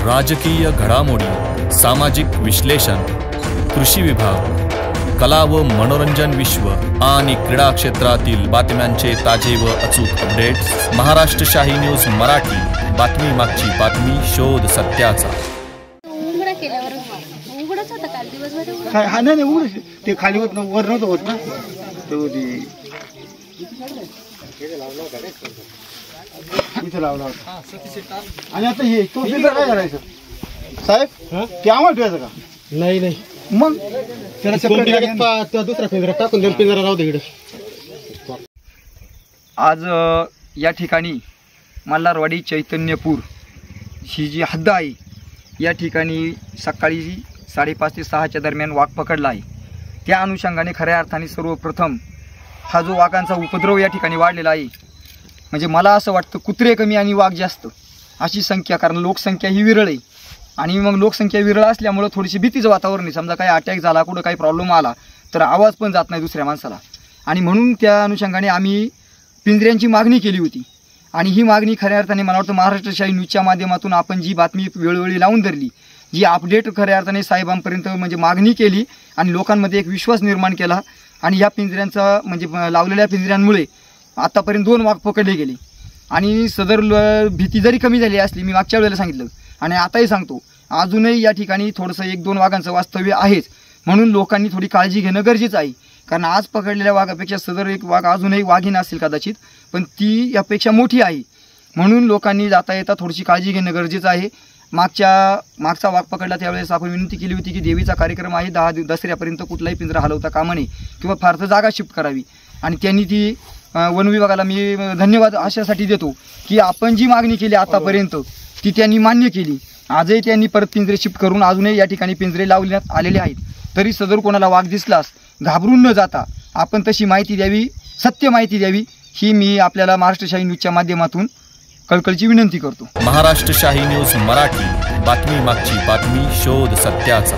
राजकीय घडामोडी, सामाजिक विश्लेषण, कृषी विभाग, कला व मनोरंजन विश्व आणि क्रीडा क्षेत्रातील बातम्यांचे ताजे व अचूक अपडेट्स महाराष्ट्र शाही न्यूज मराठी. बातमी मागची बातमी, शोध सत्याचा. हा नाही उघड ते खाली होत वर नव्हतं होत ना इथे लावला होता. आणि आता हे तो पिंजरा काय करायचं साहेब? ते आम्हाला ठेवायचं का? नाही नाही, मग त्याला दुसरा पिंजरा टाकून देऊन पिंजरा राहू दे इकडे. आज या ठिकाणी मल्हारवाडी चैतन्यपूर ही जी हद्द आहे या ठिकाणी सकाळी 5:30 ते 6च्या दरम्यान वाघ पकडला आहे. त्या अनुषंगाने खऱ्या अर्थाने सर्वप्रथम हा जो वाघांचा उपद्रव या ठिकाणी वाढलेला आहे, म्हणजे मला असं वाटतं कुत्रे कमी आणि वाघ जास्त अशी संख्या, कारण लोकसंख्या ही विरळ आहे. आणि मग लोकसंख्या विरळ असल्यामुळं थोडीशी भीतीचं वातावरण आहे. समजा काही अटॅक झाला, कुठं काही प्रॉब्लेम आला तर आवाज पण जात नाही दुसऱ्या माणसाला. आणि म्हणून त्या अनुषंगाने आम्ही पिंजऱ्यांची मागणी केली होती. आणि ही मागणी खऱ्या अर्थाने मला वाटतं महाराष्ट्र शाही न्यूजच्या माध्यमातून आपण जी बातमी वेळोवेळी लावून धरली, जी अपडेट खऱ्या अर्थाने साहेबांपर्यंत म्हणजे मागणी केली आणि लोकांमध्ये एक विश्वास निर्माण केला. आणि ह्या पिंजऱ्यांचा म्हणजे लावलेल्या पिंजऱ्यांमुळे आतापर्यंत 2 वाघ पकडले गेले. आणि सदर भीती जरी कमी झाली असली, मी मागच्या वेळेला सांगितलं आणि आताही सांगतो, अजूनही या ठिकाणी थोडंसं 1-2 वाघांचं वास्तव्य आहेच. म्हणून लोकांनी थोडी काळजी घेणं गरजेचं आहे. कारण आज पकडलेल्या वाघापेक्षा सदर एक वाघ अजूनही वाघीण असेल कदाचित, पण ती यापेक्षा मोठी आहे. म्हणून लोकांनी जाता येता थोडीशी काळजी घेणं गरजेचं आहे. मागचा वाघ पकडला त्यावेळेस आपण विनंती केली होती की देवीचा कार्यक्रम आहे, 10 दसऱ्यापर्यंत कुठलाही पिंजरा हलवता कामा नये किंवा फार तर जागा शिफ्ट करावी. आणि त्यांनी ती वन विभागाला मी धन्यवाद अशासाठी देतो की आपण जी मागणी केली आतापर्यंत ती त्यांनी मान्य केली. आजही त्यांनी परत पिंजरे शिफ्ट करून अजूनही या ठिकाणी पिंजरे लावण्यात आलेले आहेत. तरी सदर कोणाला वाघ दिसलास घाबरून न जाता आपण तशी माहिती द्यावी, सत्य माहिती द्यावी, ही मी आपल्याला महाराष्ट्र शाही न्यूजच्या माध्यमातून कळकळीची विनंती करतो. महाराष्ट्र शाही न्यूज मराठी. बातमी मागची बातमी, शोध सत्याचा.